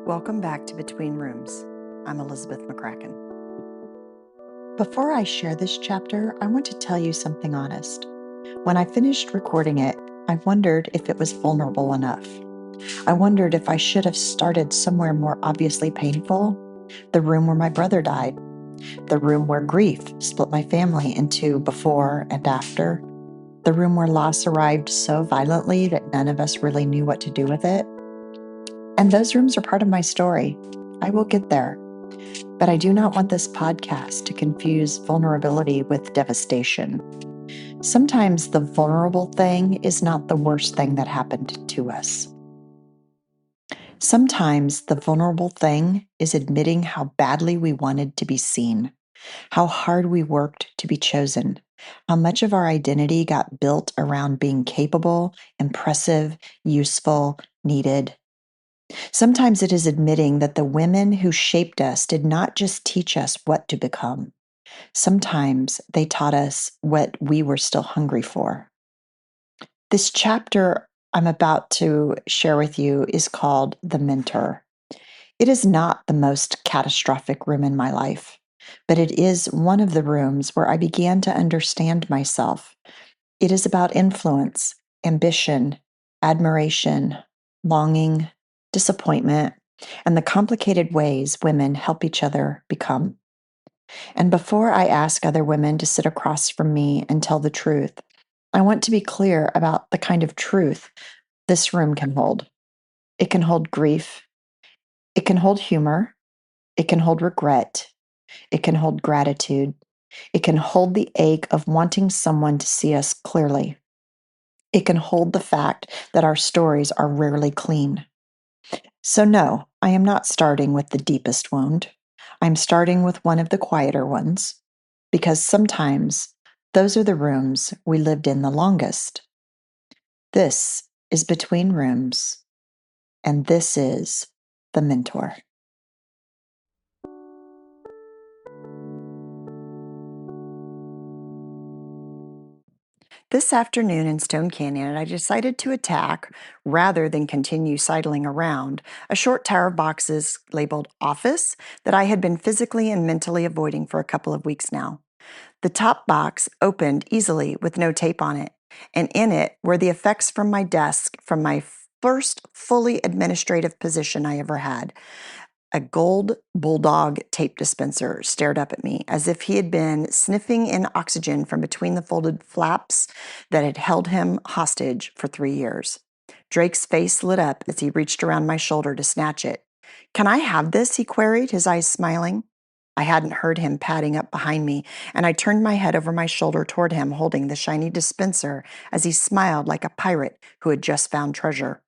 Welcome back to Between Rooms. I'm Elizabeth McCracken. Before I share this chapter, I want to tell you something honest. When I finished recording it, I wondered if it was vulnerable enough. I wondered if I should have started somewhere more obviously painful, the room where my brother died, the room where grief split my family into before and after, the room where loss arrived so violently that none of us really knew what to do with it. And those rooms are part of my story. I will get there. But I do not want this podcast to confuse vulnerability with devastation. Sometimes the vulnerable thing is not the worst thing that happened to us. Sometimes the vulnerable thing is admitting how badly we wanted to be seen, how hard we worked to be chosen, how much of our identity got built around being capable, impressive, useful, needed. Sometimes it is admitting that the women who shaped us did not just teach us what to become. Sometimes they taught us what we were still hungry for. This chapter I'm about to share with you is called The Mentor. It is not the most catastrophic room in my life, but it is one of the rooms where I began to understand myself. It is about influence, ambition, admiration, longing, disappointment, and the complicated ways women help each other become. And before I ask other women to sit across from me and tell the truth, I want to be clear about the kind of truth this room can hold. It can hold grief. It can hold humor. It can hold regret. It can hold gratitude. It can hold the ache of wanting someone to see us clearly. It can hold the fact that our stories are rarely clean. So, no, I am not starting with the deepest wound. I'm starting with one of the quieter ones, because sometimes those are the rooms we lived in the longest. This is Between Rooms, and this is The Mentor. This afternoon in Stone Canyon, I decided to attack, rather than continue sidling around, a short tower of boxes labeled Office that I had been physically and mentally avoiding for a couple of weeks now. The top box opened easily with no tape on it, and in it were the effects from my desk from my first fully administrative position I ever had. A gold bulldog tape dispenser stared up at me as if he had been sniffing in oxygen from between the folded flaps that had held him hostage for 3 years. Drake's face lit up as he reached around my shoulder to snatch it. "Can I have this?" he queried, his eyes smiling. I hadn't heard him padding up behind me, and I turned my head over my shoulder toward him, holding the shiny dispenser as he smiled like a pirate who had just found treasure.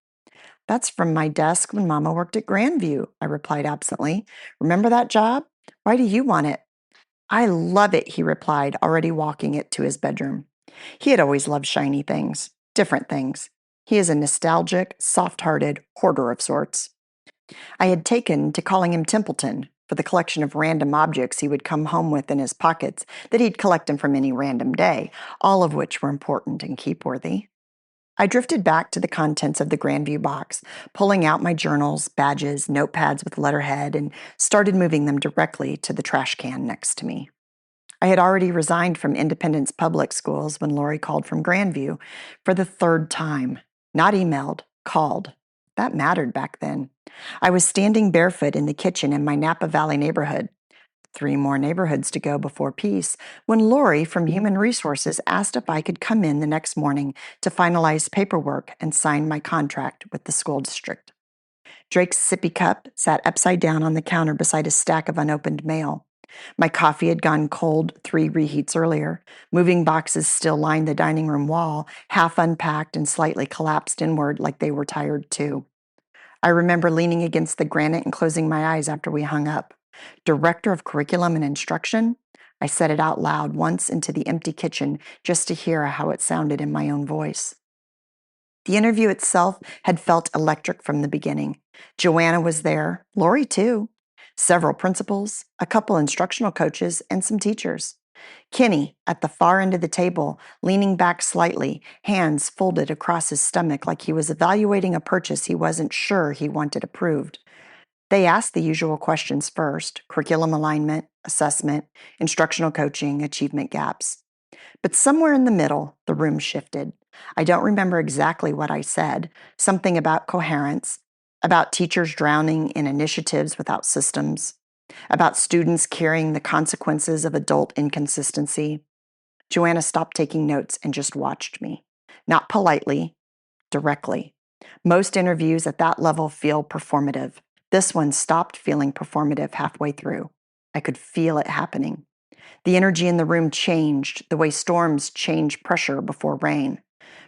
"That's from my desk when Mama worked at Grandview," I replied absently. "Remember that job? Why do you want it?" "I love it," he replied, already walking it to his bedroom. He had always loved shiny things, different things. He is a nostalgic, soft-hearted hoarder of sorts. I had taken to calling him Templeton for the collection of random objects he would come home with in his pockets that he'd collect them from any random day, all of which were important and keep-worthy. I drifted back to the contents of the Grandview box, pulling out my journals, badges, notepads with letterhead, and started moving them directly to the trash can next to me. I had already resigned from Independence Public Schools when Lori called from Grandview for the third time. Not emailed, called. That mattered back then. I was standing barefoot in the kitchen in my Napa Valley neighborhood. 3 more neighborhoods to go before peace, when Lori from Human Resources asked if I could come in the next morning to finalize paperwork and sign my contract with the school district. Drake's sippy cup sat upside down on the counter beside a stack of unopened mail. My coffee had gone cold 3 reheats earlier. Moving boxes still lined the dining room wall, half unpacked and slightly collapsed inward like they were tired too. I remember leaning against the granite and closing my eyes after we hung up. "Director of Curriculum and Instruction?" I said it out loud once into the empty kitchen just to hear how it sounded in my own voice. The interview itself had felt electric from the beginning. Joanna was there, Lori too, several principals, a couple instructional coaches, and some teachers. Kenny, at the far end of the table, leaning back slightly, hands folded across his stomach like he was evaluating a purchase he wasn't sure he wanted approved. They asked the usual questions first: curriculum alignment, assessment, instructional coaching, achievement gaps. But somewhere in the middle, the room shifted. I don't remember exactly what I said, something about coherence, about teachers drowning in initiatives without systems, about students carrying the consequences of adult inconsistency. Joanna stopped taking notes and just watched me. Not politely, directly. Most interviews at that level feel performative. This one stopped feeling performative halfway through. I could feel it happening. The energy in the room changed, the way storms change pressure before rain.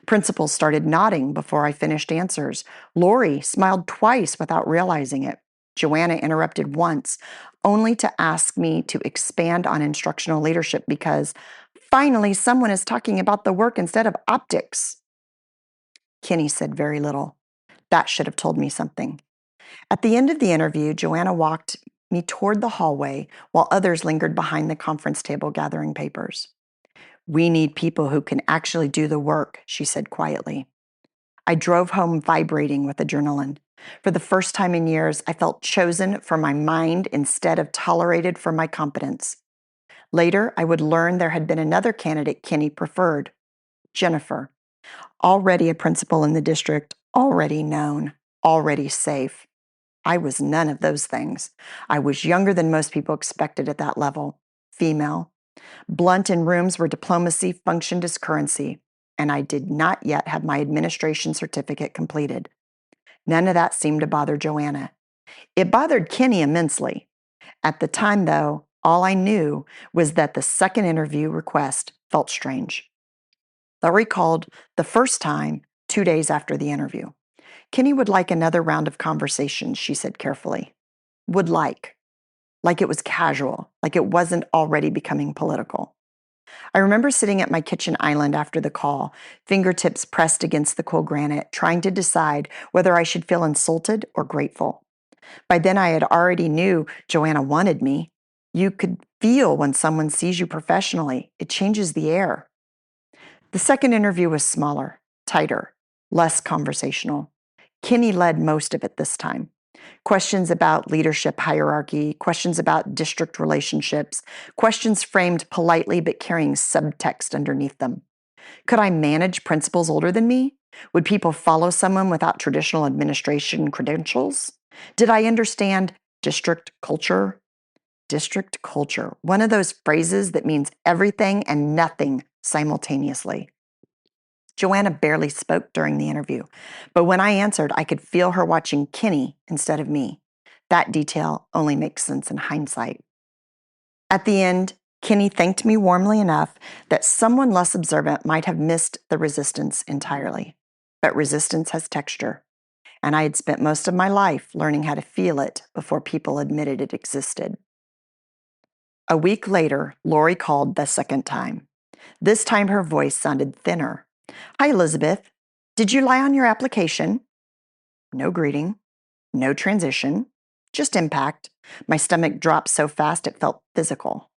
Principals started nodding before I finished answers. Lori smiled twice without realizing it. Joanna interrupted once, only to ask me to expand on instructional leadership because finally someone is talking about the work instead of optics. Kenny said very little. That should have told me something. At the end of the interview, Joanna walked me toward the hallway while others lingered behind the conference table gathering papers. "We need people who can actually do the work," she said quietly. I drove home vibrating with adrenaline. For the first time in years, I felt chosen for my mind instead of tolerated for my competence. Later, I would learn there had been another candidate Kenny preferred, Jennifer, already a principal in the district, already known, already safe. I was none of those things. I was younger than most people expected at that level, female, blunt in rooms where diplomacy functioned as currency, and I did not yet have my administration certificate completed. None of that seemed to bother Joanna. It bothered Kenny immensely. At the time, though, all I knew was that the second interview request felt strange. Laurie called the first time 2 days after the interview. Kenny would like another round of conversations, she said carefully. Would like it was casual, like it wasn't already becoming political. I remember sitting at my kitchen island after the call, fingertips pressed against the cool granite, trying to decide whether I should feel insulted or grateful. By then, I had already knew Joanna wanted me. You could feel when someone sees you professionally. It changes the air. The second interview was smaller, tighter, less conversational. Kenny led most of it this time. Questions about leadership hierarchy, questions about district relationships, questions framed politely but carrying subtext underneath them. Could I manage principals older than me? Would people follow someone without traditional administration credentials? Did I understand district culture? District culture, one of those phrases that means everything and nothing simultaneously. Joanna barely spoke during the interview, but when I answered, I could feel her watching Kenny instead of me. That detail only makes sense in hindsight. At the end, Kenny thanked me warmly enough that someone less observant might have missed the resistance entirely. But resistance has texture, and I had spent most of my life learning how to feel it before people admitted it existed. A week later, Lori called the second time. This time her voice sounded thinner. "Hi, Elizabeth. Did you lie on your application?" No greeting, no transition, just impact. My stomach dropped so fast it felt physical.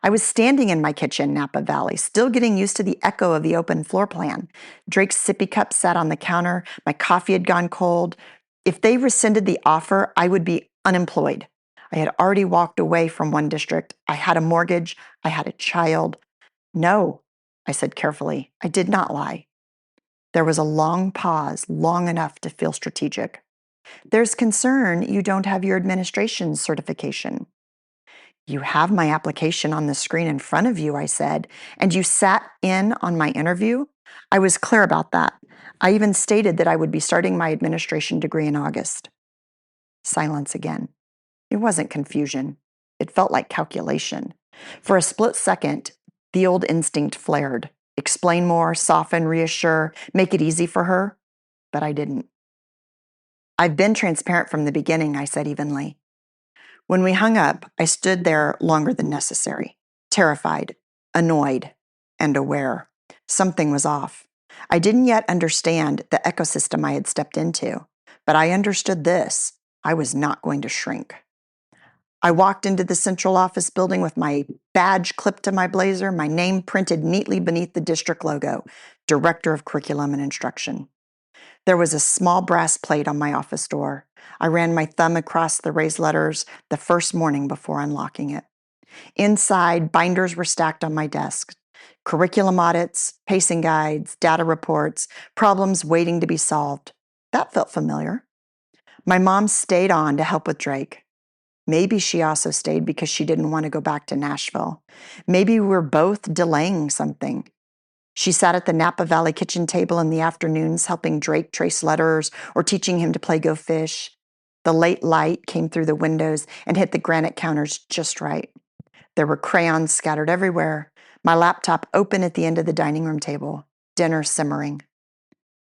I was standing in my kitchen, Napa Valley, still getting used to the echo of the open floor plan. Drake's sippy cup sat on the counter. My coffee had gone cold. If they rescinded the offer, I would be unemployed. I had already walked away from one district. I had a mortgage. I had a child. "No," I said carefully. I did not lie. There was a long pause, long enough to feel strategic. "There's concern you don't have your administration certification." "You have my application on the screen in front of you," I said, "and you sat in on my interview." I was clear about that. I even stated that I would be starting my administration degree in August. Silence again. It wasn't confusion. It felt like calculation. For a split second, the old instinct flared. Explain more, soften, reassure, make it easy for her. But I didn't. "I've been transparent from the beginning," I said evenly. When we hung up, I stood there longer than necessary, terrified, annoyed, and aware. Something was off. I didn't yet understand the ecosystem I had stepped into, but I understood this: I was not going to shrink. I walked into the central office building with my badge clipped to my blazer, my name printed neatly beneath the district logo, Director of Curriculum and Instruction. There was a small brass plate on my office door. I ran my thumb across the raised letters the first morning before unlocking it. Inside, binders were stacked on my desk. Curriculum audits, pacing guides, data reports, problems waiting to be solved. That felt familiar. My mom stayed on to help with Drake. Maybe she also stayed because she didn't want to go back to Nashville. Maybe we were both delaying something. She sat at the Napa Valley kitchen table in the afternoons helping Drake trace letters or teaching him to play Go Fish. The late light came through the windows and hit the granite counters just right. There were crayons scattered everywhere. My laptop open at the end of the dining room table. Dinner simmering.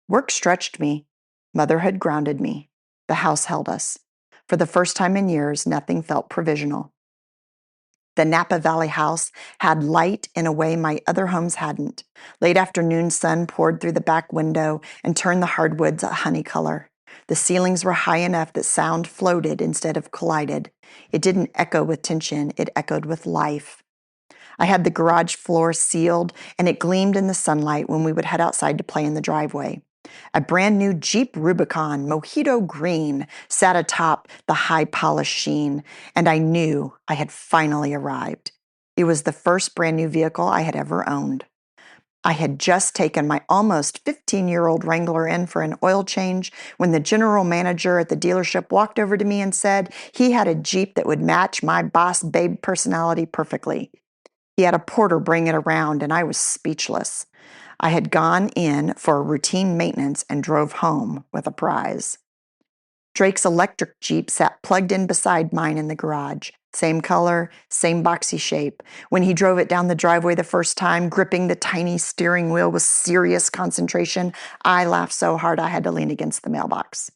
Work stretched me. Motherhood grounded me. The house held us. For the first time in years, nothing felt provisional. The Napa Valley house had light in a way my other homes hadn't. Late afternoon sun poured through the back window and turned the hardwoods a honey color. The ceilings were high enough that sound floated instead of collided. It didn't echo with tension, it echoed with life. I had the garage floor sealed, and it gleamed in the sunlight when we would head outside to play in the driveway. A brand new Jeep Rubicon, mojito green, sat atop the high polished sheen, and I knew I had finally arrived. It was the first brand new vehicle I had ever owned. I had just taken my almost 15-year-old Wrangler in for an oil change when the general manager at the dealership walked over to me and said he had a Jeep that would match my boss babe personality perfectly. He had a porter bring it around, and I was speechless. I had gone in for routine maintenance and drove home with a prize. Drake's electric Jeep sat plugged in beside mine in the garage. Same color, same boxy shape. When he drove it down the driveway the first time, gripping the tiny steering wheel with serious concentration, I laughed so hard I had to lean against the mailbox.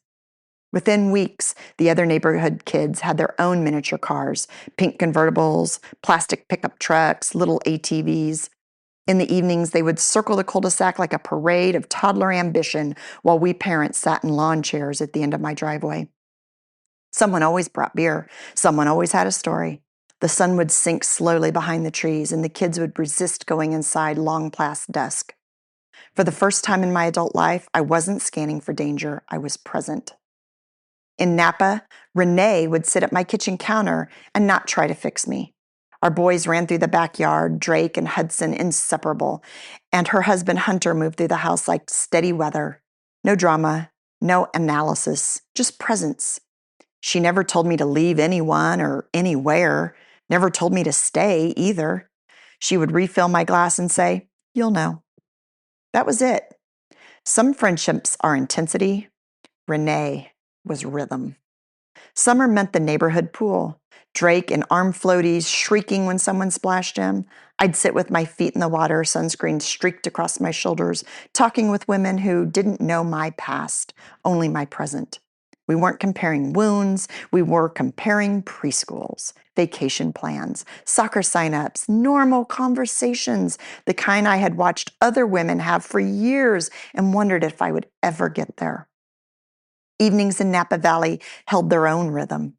Within weeks, the other neighborhood kids had their own miniature cars, pink convertibles, plastic pickup trucks, little ATVs. In the evenings, they would circle the cul-de-sac like a parade of toddler ambition while we parents sat in lawn chairs at the end of my driveway. Someone always brought beer. Someone always had a story. The sun would sink slowly behind the trees, and the kids would resist going inside long past dusk. For the first time in my adult life, I wasn't scanning for danger. I was present. In Napa, Renee would sit at my kitchen counter and not try to fix me. Our boys ran through the backyard, Drake and Hudson inseparable, and her husband Hunter moved through the house like steady weather. No drama, no analysis, just presence. She never told me to leave anyone or anywhere, never told me to stay either. She would refill my glass and say, "You'll know." That was it. Some friendships are intensity. Renee was rhythm. Summer meant the neighborhood pool. Drake in arm floaties shrieking when someone splashed him. I'd sit with my feet in the water, sunscreen streaked across my shoulders, talking with women who didn't know my past, only my present. We weren't comparing wounds, we were comparing preschools, vacation plans, soccer signups, normal conversations, the kind I had watched other women have for years and wondered if I would ever get there. Evenings in Napa Valley held their own rhythm.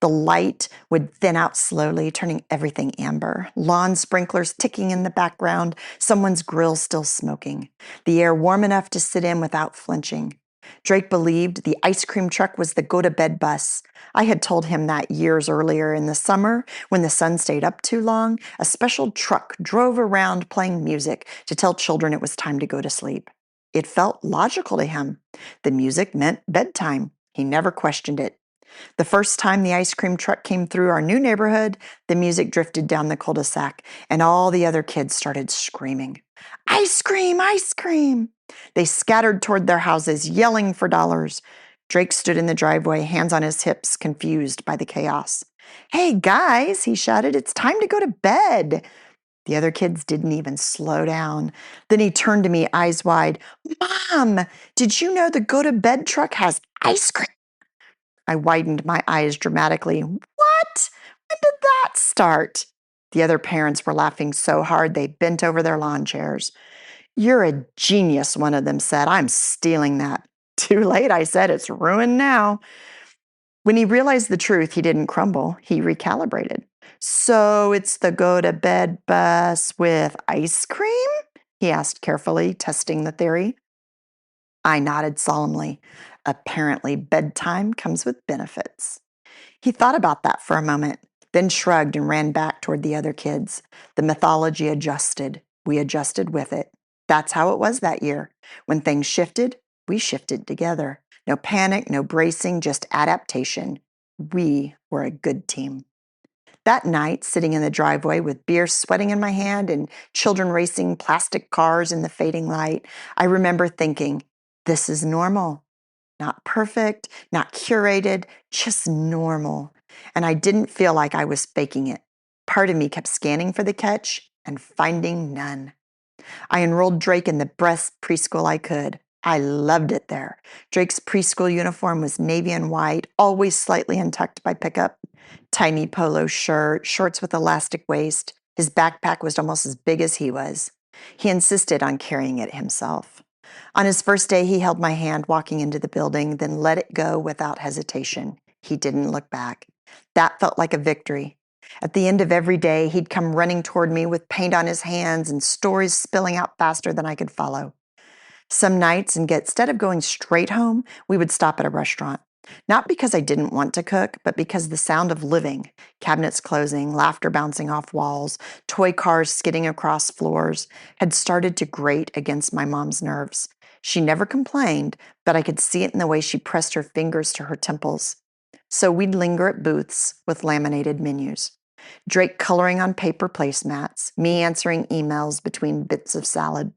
The light would thin out slowly, turning everything amber. Lawn sprinklers ticking in the background, someone's grill still smoking. The air warm enough to sit in without flinching. Drake believed the ice cream truck was the go-to-bed bus. I had told him that years earlier in the summer, when the sun stayed up too long, a special truck drove around playing music to tell children it was time to go to sleep. It felt logical to him. The music meant bedtime. He never questioned it. The first time the ice cream truck came through our new neighborhood, the music drifted down the cul-de-sac, and all the other kids started screaming, "Ice cream! Ice cream!" They scattered toward their houses, yelling for dollars. Drake stood in the driveway, hands on his hips, confused by the chaos. "Hey, guys," he shouted, "it's time to go to bed." The other kids didn't even slow down. Then he turned to me, eyes wide. "Mom, did you know the go-to-bed truck has ice cream?" I widened my eyes dramatically. "What? When did that start?" The other parents were laughing so hard they bent over their lawn chairs. "You're a genius," one of them said. "I'm stealing that." "Too late," I said. "It's ruined now." When he realized the truth, he didn't crumble. He recalibrated. "So it's the go-to-bed bus with ice cream?" he asked carefully, testing the theory. I nodded solemnly. Apparently, bedtime comes with benefits. He thought about that for a moment, then shrugged and ran back toward the other kids. The mythology adjusted. We adjusted with it. That's how it was that year. When things shifted, we shifted together. No panic, no bracing, just adaptation. We were a good team. That night, sitting in the driveway with beer sweating in my hand and children racing plastic cars in the fading light, I remember thinking, this is normal. Not perfect, not curated, just normal. And I didn't feel like I was faking it. Part of me kept scanning for the catch and finding none. I enrolled Drake in the best preschool I could. I loved it there. Drake's preschool uniform was navy and white, always slightly untucked by pickup. Tiny polo shirt, shorts with elastic waist. His backpack was almost as big as he was. He insisted on carrying it himself. On his first day, he held my hand walking into the building, then let it go without hesitation. He didn't look back. That felt like a victory. At the end of every day, he'd come running toward me with paint on his hands and stories spilling out faster than I could follow. Some nights, instead of going straight home, we would stop at a restaurant. Not because I didn't want to cook, but because the sound of living, cabinets closing, laughter bouncing off walls, toy cars skidding across floors, had started to grate against my mom's nerves. She never complained, but I could see it in the way she pressed her fingers to her temples. So we'd linger at booths with laminated menus. Drake coloring on paper placemats, me answering emails between bits of salad,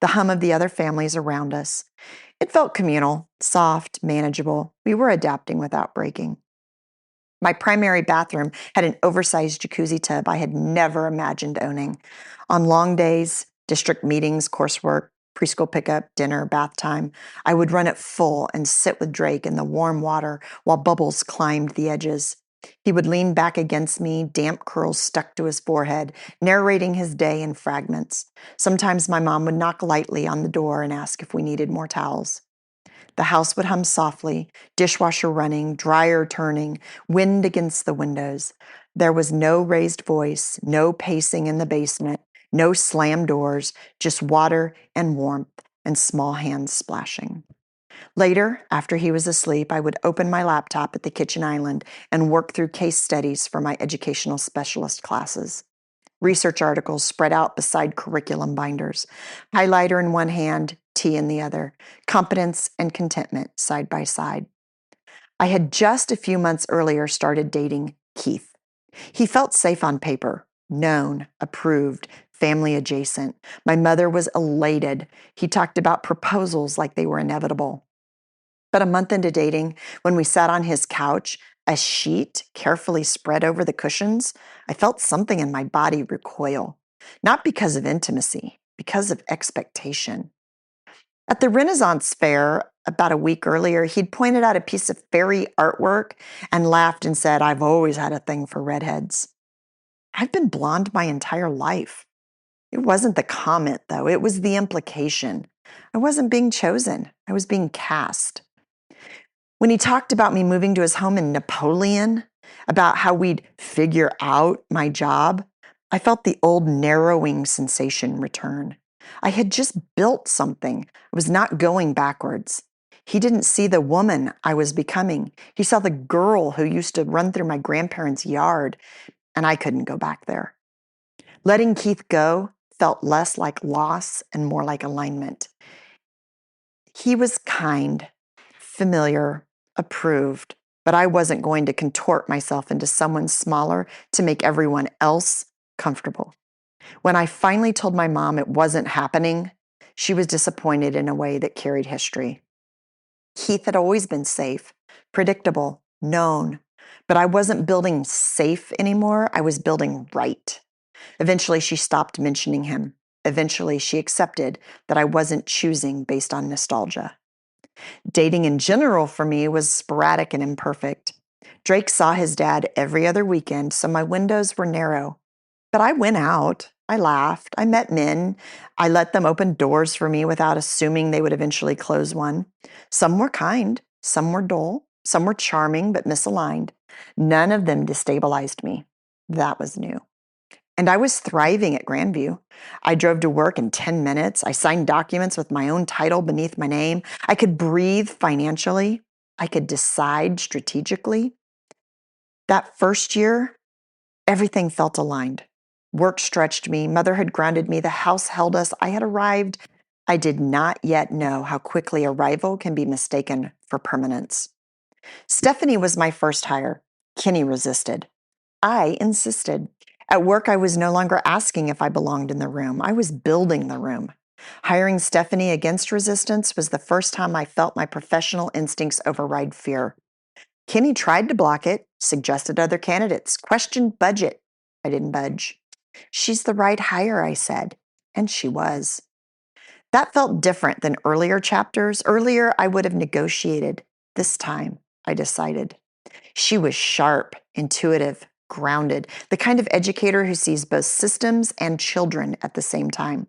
the hum of the other families around us. It felt communal, soft, manageable. We were adapting without breaking. My primary bathroom had an oversized jacuzzi tub I had never imagined owning. On long days, district meetings, coursework, preschool pickup, dinner, bath time, I would run it full and sit with Drake in the warm water while bubbles climbed the edges. He would lean back against me, damp curls stuck to his forehead, narrating his day in fragments. Sometimes my mom would knock lightly on the door and ask if we needed more towels. The house would hum softly, dishwasher running, dryer turning, wind against the windows. There was no raised voice, no pacing in the basement, no slam doors, just water and warmth and small hands splashing. Later, after he was asleep, I would open my laptop at the kitchen island and work through case studies for my educational specialist classes. Research articles spread out beside curriculum binders, highlighter in one hand, tea in the other, competence and contentment side by side. I had just a few months earlier started dating Keith. He felt safe on paper, known, approved, family adjacent. My mother was elated. He talked about proposals like they were inevitable. But a month into dating, when we sat on his couch, a sheet carefully spread over the cushions, I felt something in my body recoil. Not because of intimacy, because of expectation. At the Renaissance Fair, about a week earlier, he'd pointed out a piece of fairy artwork and laughed and said, "I've always had a thing for redheads." I've been blonde my entire life. It wasn't the comment, though. It was the implication. I wasn't being chosen. I was being cast. When he talked about me moving to his home in Napoleon, about how we'd figure out my job, I felt the old narrowing sensation return. I had just built something. I was not going backwards. He didn't see the woman I was becoming. He saw the girl who used to run through my grandparents' yard, and I couldn't go back there. Letting Keith go felt less like loss and more like alignment. He was kind, familiar, approved, but I wasn't going to contort myself into someone smaller to make everyone else comfortable. When I finally told my mom it wasn't happening, she was disappointed in a way that carried history. Keith had always been safe, predictable, known, but I wasn't building safe anymore. I was building right. Eventually, she stopped mentioning him. Eventually, she accepted that I wasn't choosing based on nostalgia. Dating in general for me was sporadic and imperfect. Drake saw his dad every other weekend, so my windows were narrow. But I went out. I laughed. I met men. I let them open doors for me without assuming they would eventually close one. Some were kind. Some were dull. Some were charming but misaligned. None of them destabilized me. That was new. And I was thriving at Grandview. I drove to work in 10 minutes. I signed documents with my own title beneath my name. I could breathe financially. I could decide strategically. That first year, everything felt aligned. Work stretched me. Motherhood grounded me. The house held us. I had arrived. I did not yet know how quickly arrival can be mistaken for permanence. Stephanie was my first hire. Kenny resisted. I insisted. At work, I was no longer asking if I belonged in the room. I was building the room. Hiring Stephanie against resistance was the first time I felt my professional instincts override fear. Kenny tried to block it, suggested other candidates, questioned budget. I didn't budge. She's the right hire, I said, and she was. That felt different than earlier chapters. Earlier, I would have negotiated. This time, I decided. She was sharp, intuitive, grounded, the kind of educator who sees both systems and children at the same time.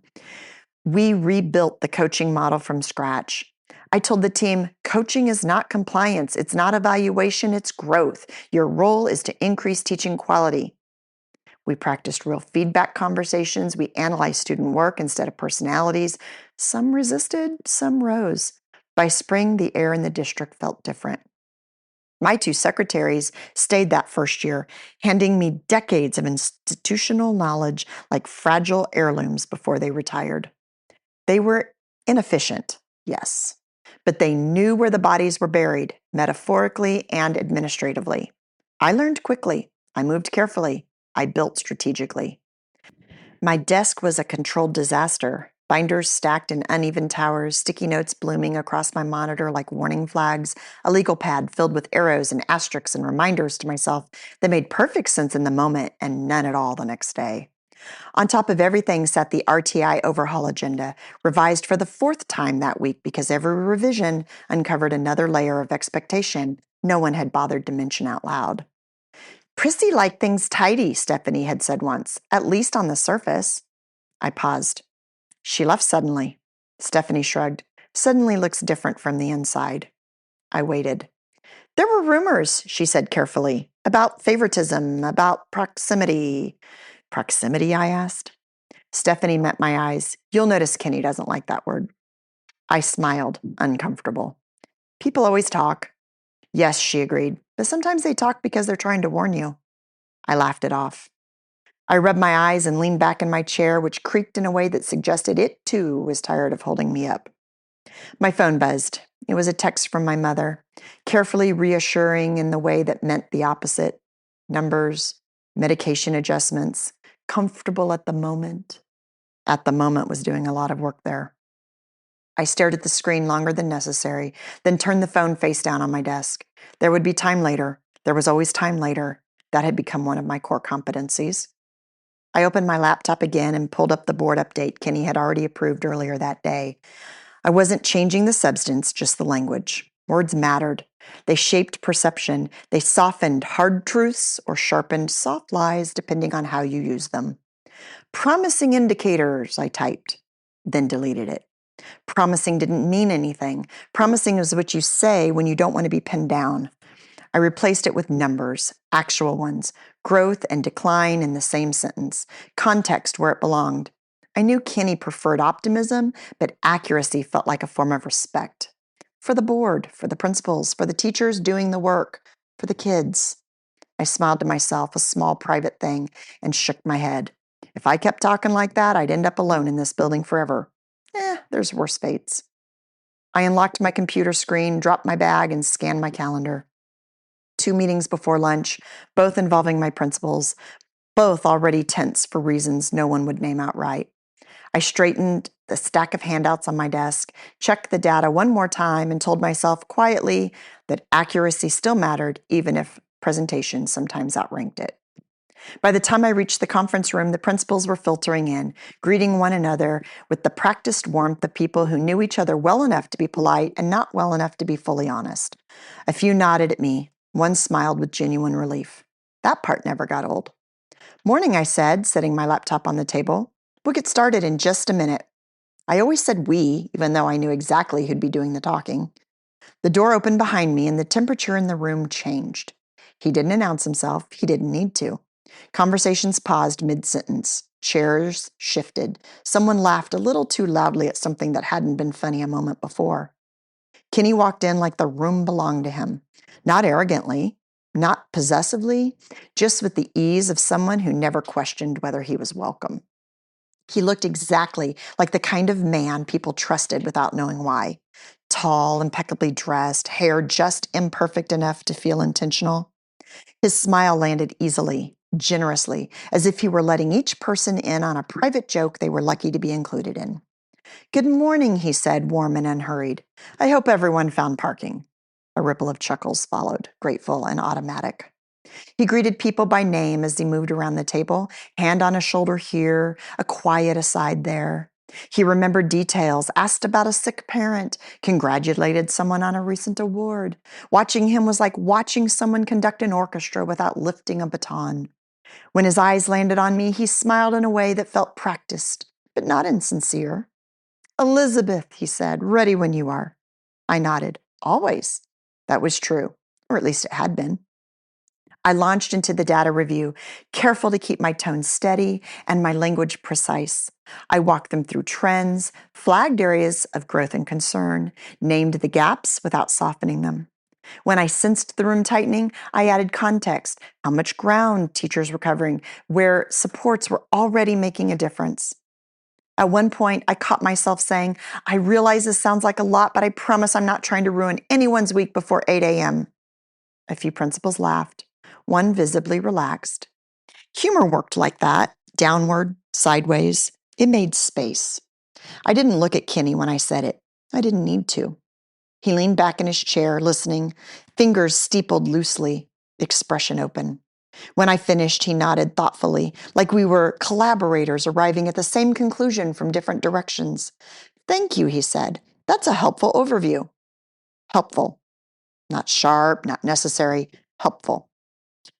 We rebuilt the coaching model from scratch. I told the team, coaching is not compliance. It's not evaluation, it's growth. Your role is to increase teaching quality. We practiced real feedback conversations. We analyzed student work instead of personalities. Some resisted, some rose. By spring, the air in the district felt different. My two secretaries stayed that first year, handing me decades of institutional knowledge like fragile heirlooms before they retired. They were inefficient, yes, but they knew where the bodies were buried, metaphorically and administratively. I learned quickly. I moved carefully. I built strategically. My desk was a controlled disaster. Binders stacked in uneven towers, sticky notes blooming across my monitor like warning flags, a legal pad filled with arrows and asterisks and reminders to myself that made perfect sense in the moment and none at all the next day. On top of everything sat the RTI overhaul agenda, revised for the fourth time that week because every revision uncovered another layer of expectation no one had bothered to mention out loud. Prissy liked things tidy, Stephanie had said once, at least on the surface. I paused. She left suddenly. Stephanie shrugged. Suddenly looks different from the inside. I waited. There were rumors, she said carefully, about favoritism, about proximity. Proximity, I asked. Stephanie met my eyes. You'll notice Kenny doesn't like that word. I smiled, uncomfortable. People always talk. Yes, she agreed, but sometimes they talk because they're trying to warn you. I laughed it off. I rubbed my eyes and leaned back in my chair, which creaked in a way that suggested it, too, was tired of holding me up. My phone buzzed. It was a text from my mother, carefully reassuring in the way that meant the opposite. Numbers, medication adjustments, comfortable at the moment. At the moment was doing a lot of work there. I stared at the screen longer than necessary, then turned the phone face down on my desk. There would be time later. There was always time later. That had become one of my core competencies. I opened my laptop again and pulled up the board update Kenny had already approved earlier that day. I wasn't changing the substance, just the language. Words mattered. They shaped perception. They softened hard truths or sharpened soft lies, depending on how you use them. Promising indicators, I typed, then deleted it. Promising didn't mean anything. Promising is what you say when you don't want to be pinned down. I replaced it with numbers, actual ones, growth and decline in the same sentence, context where it belonged. I knew Kenny preferred optimism, but accuracy felt like a form of respect. For the board, for the principals, for the teachers doing the work, for the kids. I smiled to myself, a small private thing, and shook my head. If I kept talking like that, I'd end up alone in this building forever. There's worse fates. I unlocked my computer screen, dropped my bag, and scanned my calendar. 2 meetings before lunch, both involving my principals, both already tense for reasons no one would name outright. I straightened the stack of handouts on my desk, checked the data one more time, and told myself quietly that accuracy still mattered, even if presentation sometimes outranked it. By the time I reached the conference room, the principals were filtering in, greeting one another with the practiced warmth of people who knew each other well enough to be polite and not well enough to be fully honest. A few nodded at me. One smiled with genuine relief. That part never got old. Morning, I said, setting my laptop on the table. We'll get started in just a minute. I always said we, even though I knew exactly who'd be doing the talking. The door opened behind me and the temperature in the room changed. He didn't announce himself. He didn't need to. Conversations paused mid-sentence. Chairs shifted. Someone laughed a little too loudly at something that hadn't been funny a moment before. Kenny walked in like the room belonged to him. Not arrogantly, not possessively, just with the ease of someone who never questioned whether he was welcome. He looked exactly like the kind of man people trusted without knowing why. Tall, impeccably dressed, hair just imperfect enough to feel intentional. His smile landed easily, generously, as if he were letting each person in on a private joke they were lucky to be included in. "Good morning," he said, warm and unhurried. "I hope everyone found parking." A ripple of chuckles followed, grateful and automatic. He greeted people by name as he moved around the table, hand on a shoulder here, a quiet aside there. He remembered details, asked about a sick parent, congratulated someone on a recent award. Watching him was like watching someone conduct an orchestra without lifting a baton. When his eyes landed on me, he smiled in a way that felt practiced, but not insincere. "Elizabeth," he said, "ready when you are." I nodded. "Always." That was true, or at least it had been. I launched into the data review, careful to keep my tone steady and my language precise. I walked them through trends, flagged areas of growth and concern, named the gaps without softening them. When I sensed the room tightening, I added context, how much ground teachers were covering, where supports were already making a difference. At one point, I caught myself saying, "I realize this sounds like a lot, but I promise I'm not trying to ruin anyone's week before 8 a.m. A few principals laughed. One visibly relaxed. Humor worked like that, downward, sideways. It made space. I didn't look at Kenny when I said it. I didn't need to. He leaned back in his chair, listening, fingers steepled loosely, expression open. When I finished, he nodded thoughtfully, like we were collaborators arriving at the same conclusion from different directions. "Thank you," he said. "That's a helpful overview." Helpful. Not sharp, not necessary, helpful.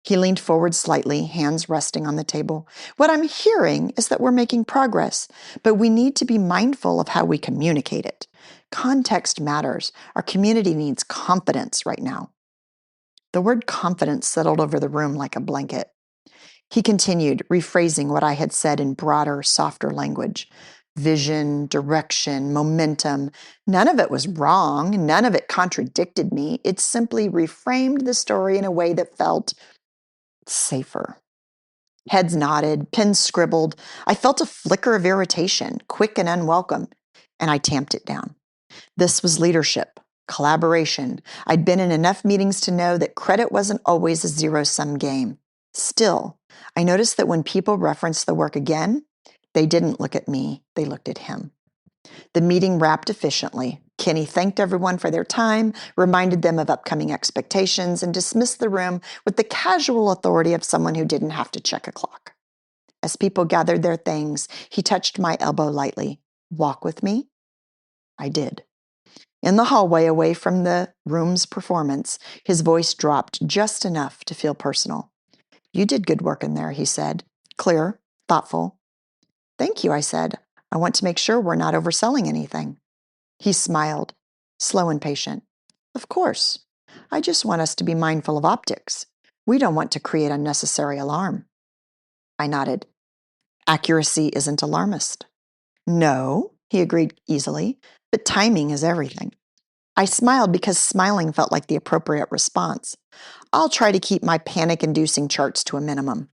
He leaned forward slightly, hands resting on the table. "What I'm hearing is that we're making progress, but we need to be mindful of how we communicate it. Context matters. Our community needs confidence right now." The word confidence settled over the room like a blanket. He continued, rephrasing what I had said in broader, softer language. Vision, direction, momentum. None of it was wrong. None of it contradicted me. It simply reframed the story in a way that felt safer. Heads nodded, pens scribbled. I felt a flicker of irritation, quick and unwelcome, and I tamped it down. This was leadership, collaboration. I'd been in enough meetings to know that credit wasn't always a zero-sum game. Still, I noticed that when people referenced the work again, they didn't look at me, they looked at him. The meeting wrapped efficiently. Kenny thanked everyone for their time, reminded them of upcoming expectations, and dismissed the room with the casual authority of someone who didn't have to check a clock. As people gathered their things, he touched my elbow lightly. "Walk with me?" I did. In the hallway away from the room's performance, his voice dropped just enough to feel personal. "You did good work in there," he said. "Clear, thoughtful." "Thank you," I said. "I want to make sure we're not overselling anything." He smiled, slow and patient. "Of course. I just want us to be mindful of optics. We don't want to create unnecessary alarm." I nodded. "Accuracy isn't alarmist." "No," he agreed easily, "but timing is everything." I smiled because smiling felt like the appropriate response. "I'll try to keep my panic-inducing charts to a minimum."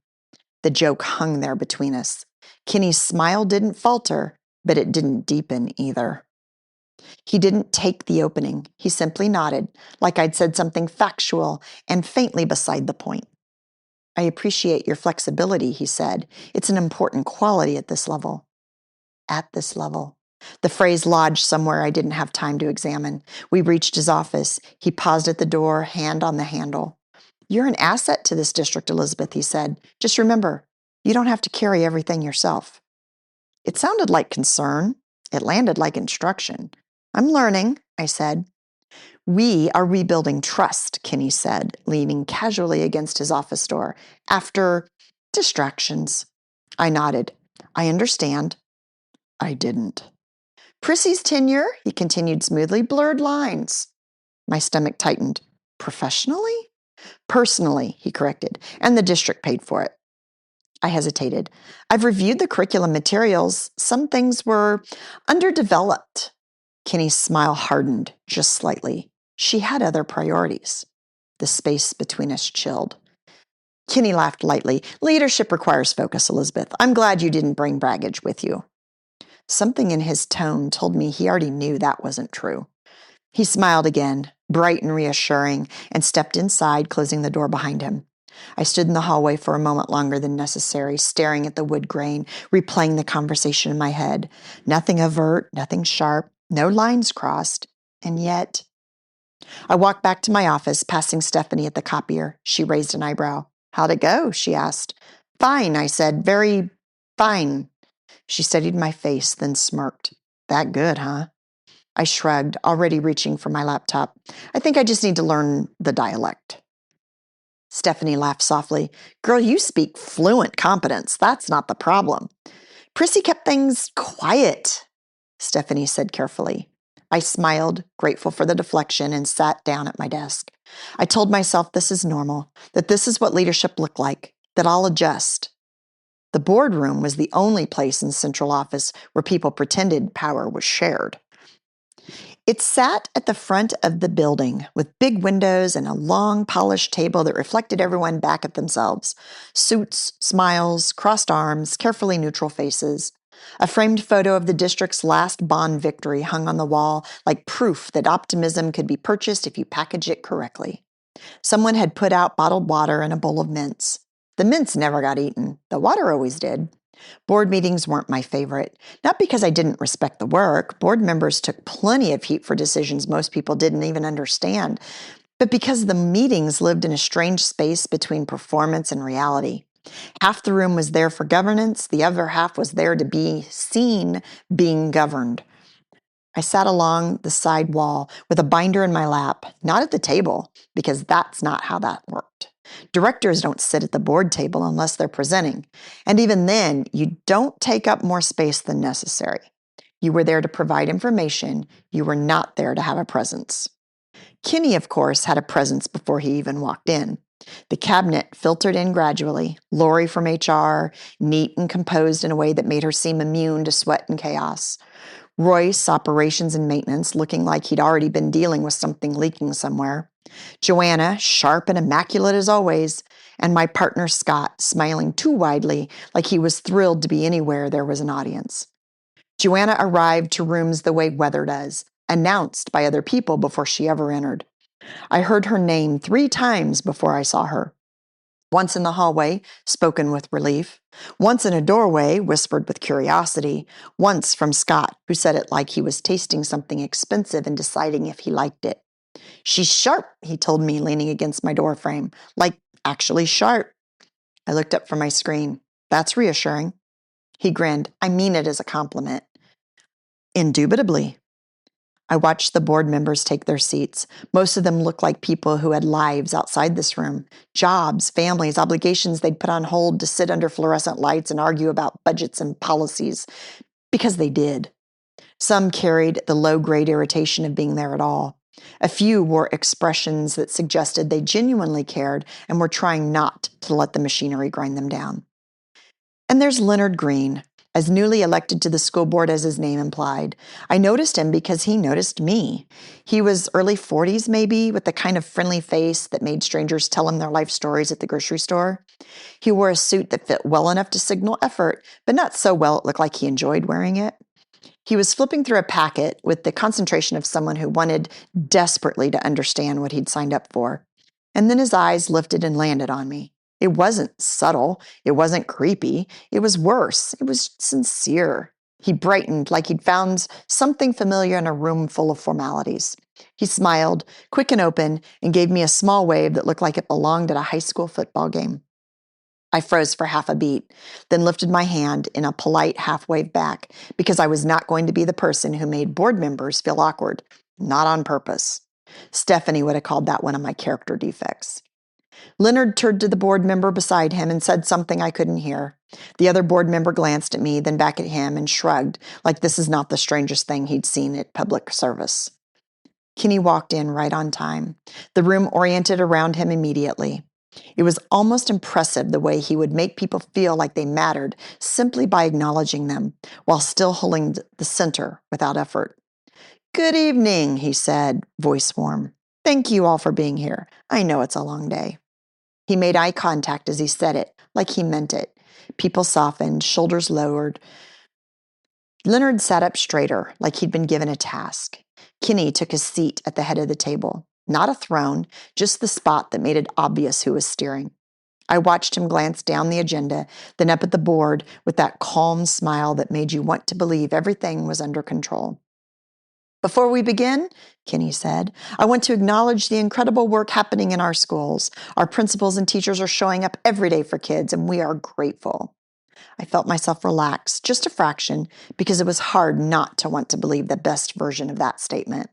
The joke hung there between us. Kenny's smile didn't falter, but it didn't deepen either. He didn't take the opening. He simply nodded, like I'd said something factual and faintly beside the point. "I appreciate your flexibility," he said. "It's an important quality at this level." At this level. The phrase lodged somewhere I didn't have time to examine. We reached his office. He paused at the door, hand on the handle. "You're an asset to this district, Elizabeth," he said. "Just remember, you don't have to carry everything yourself." It sounded like concern. It landed like instruction. "I'm learning," I said. "We are rebuilding trust," Kenny said, leaning casually against his office door, "after distractions." I nodded. "I understand." I didn't. "Prissy's tenure," he continued smoothly, "blurred lines." My stomach tightened. "Professionally?" "Personally," he corrected, "and the district paid for it." I hesitated. I've reviewed the curriculum materials. Some things were underdeveloped. Kenny's smile hardened just slightly. She had other priorities. The space between us chilled. Kenny laughed lightly. Leadership requires focus, Elizabeth. I'm glad you didn't bring baggage with you. Something in his tone told me he already knew that wasn't true. He smiled again, bright and reassuring, and stepped inside, closing the door behind him. I stood in the hallway for a moment longer than necessary, staring at the wood grain, replaying the conversation in my head. Nothing overt, nothing sharp, no lines crossed. And yet, I walked back to my office, passing Stephanie at the copier. She raised an eyebrow. How'd it go? She asked. Fine, I said. Very fine. She studied my face, then smirked. That good, huh? I shrugged, already reaching for my laptop. I think I just need to learn the dialect. Stephanie laughed softly. Girl, you speak fluent competence. That's not the problem. Prissy kept things quiet, Stephanie said carefully. I smiled, grateful for the deflection, and sat down at my desk. I told myself this is normal, that this is what leadership looked like, that I'll adjust. The boardroom was the only place in central office where people pretended power was shared. It sat at the front of the building with big windows and a long polished table that reflected everyone back at themselves. Suits, smiles, crossed arms, carefully neutral faces. A framed photo of the district's last bond victory hung on the wall like proof that optimism could be purchased if you package it correctly. Someone had put out bottled water and a bowl of mints. The mints never got eaten. The water always did. Board meetings weren't my favorite. Not because I didn't respect the work. Board members took plenty of heat for decisions most people didn't even understand. But because the meetings lived in a strange space between performance and reality. Half the room was there for governance. The other half was there to be seen being governed. I sat along the side wall with a binder in my lap, not at the table, because that's not how that worked. Directors don't sit at the board table unless they're presenting. And even then, you don't take up more space than necessary. You were there to provide information. You were not there to have a presence. Kenny, of course, had a presence before he even walked in. The cabinet filtered in gradually. Lori from HR, neat and composed in a way that made her seem immune to sweat and chaos. Royce, operations and maintenance, looking like he'd already been dealing with something leaking somewhere. Joanna, sharp and immaculate as always. And my partner Scott, smiling too widely, like he was thrilled to be anywhere there was an audience. Joanna arrived to rooms the way weather does, announced by other people before she ever entered. I heard her name 3 times before I saw her. Once in the hallway, spoken with relief. Once in a doorway, whispered with curiosity. Once from Scott, who said it like he was tasting something expensive and deciding if he liked it. She's sharp, he told me, leaning against my doorframe. Like, actually sharp. I looked up from my screen. That's reassuring. He grinned. I mean it as a compliment. Indubitably. I watched the board members take their seats. Most of them looked like people who had lives outside this room. Jobs, families, obligations they'd put on hold to sit under fluorescent lights and argue about budgets and policies. Because they did. Some carried the low-grade irritation of being there at all. A few wore expressions that suggested they genuinely cared and were trying not to let the machinery grind them down. And there's Leonard Green, as newly elected to the school board as his name implied. I noticed him because he noticed me. He was early 40s maybe, with the kind of friendly face that made strangers tell him their life stories at the grocery store. He wore a suit that fit well enough to signal effort, but not so well it looked like he enjoyed wearing it. He was flipping through a packet with the concentration of someone who wanted desperately to understand what he'd signed up for. And then his eyes lifted and landed on me. It wasn't subtle. It wasn't creepy. It was worse. It was sincere. He brightened like he'd found something familiar in a room full of formalities. He smiled, quick and open, and gave me a small wave that looked like it belonged at a high school football game. I froze for half a beat, then lifted my hand in a polite half wave back because I was not going to be the person who made board members feel awkward, not on purpose. Stephanie would have called that one of my character defects. Leonard turned to the board member beside him and said something I couldn't hear. The other board member glanced at me, then back at him and shrugged, like this is not the strangest thing he'd seen at public service. Kenny walked in right on time. The room oriented around him immediately. It was almost impressive the way he would make people feel like they mattered simply by acknowledging them, while still holding the center without effort. "Good evening," he said, voice warm. "Thank you all for being here. I know it's a long day." He made eye contact as he said it, like he meant it. People softened, shoulders lowered. Leonard sat up straighter, like he'd been given a task. Kinney took his seat at the head of the table. Not a throne, just the spot that made it obvious who was steering. I watched him glance down the agenda, then up at the board with that calm smile that made you want to believe everything was under control. "Before we begin," Kinney said, "I want to acknowledge the incredible work happening in our schools. Our principals and teachers are showing up every day for kids, and we are grateful." I felt myself relax, just a fraction, because it was hard not to want to believe the best version of that statement.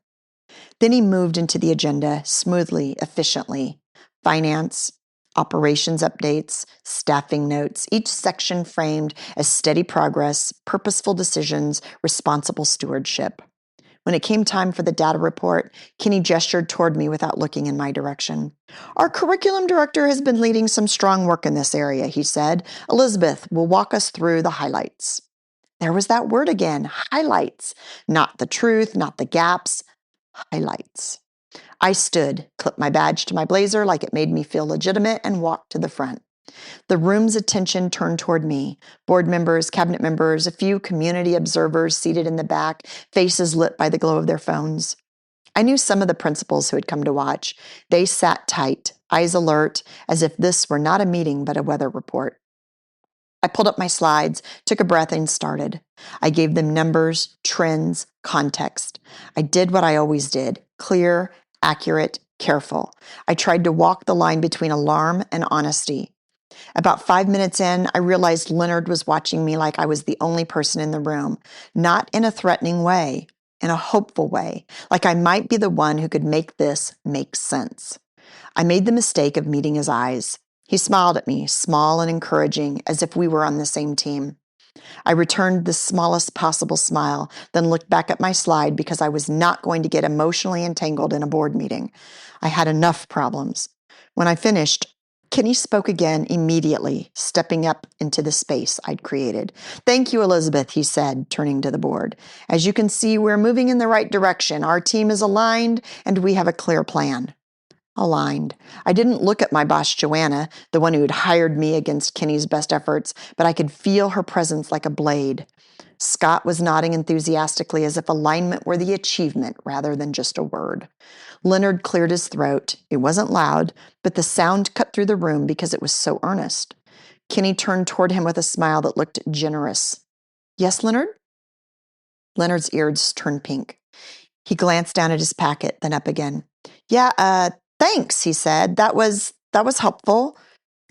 Then he moved into the agenda smoothly, efficiently. Finance, operations updates, staffing notes, each section framed as steady progress, purposeful decisions, responsible stewardship. When it came time for the data report, Kinney gestured toward me without looking in my direction. "Our curriculum director has been leading some strong work in this area," he said. "Elizabeth will walk us through the highlights." There was that word again, highlights. Not the truth, not the gaps, highlights. I stood, clipped my badge to my blazer like it made me feel legitimate, and walked to the front. The room's attention turned toward me. Board members, cabinet members, a few community observers seated in the back, faces lit by the glow of their phones. I knew some of the principals who had come to watch. They sat tight, eyes alert, as if this were not a meeting but a weather report. I pulled up my slides, took a breath, and started. I gave them numbers, trends, context. I did what I always did, clear, accurate, careful. I tried to walk the line between alarm and honesty. About 5 minutes in, I realized Leonard was watching me like I was the only person in the room, not in a threatening way, in a hopeful way, like I might be the one who could make this make sense. I made the mistake of meeting his eyes. He smiled at me, small and encouraging, as if we were on the same team. I returned the smallest possible smile, then looked back at my slide because I was not going to get emotionally entangled in a board meeting. I had enough problems. When I finished, Kenny spoke again immediately, stepping up into the space I'd created. "Thank you, Elizabeth," he said, turning to the board. "As you can see, we're moving in the right direction. Our team is aligned, and we have a clear plan." Aligned. I didn't look at my boss, Joanna, the one who had hired me against Kenny's best efforts, but I could feel her presence like a blade. Scott was nodding enthusiastically as if alignment were the achievement rather than just a word. Leonard cleared his throat. It wasn't loud, but the sound cut through the room because it was so earnest. Kenny turned toward him with a smile that looked generous. "Yes, Leonard?" Leonard's ears turned pink. He glanced down at his packet, then up again. "Yeah, thanks," he said. That was helpful."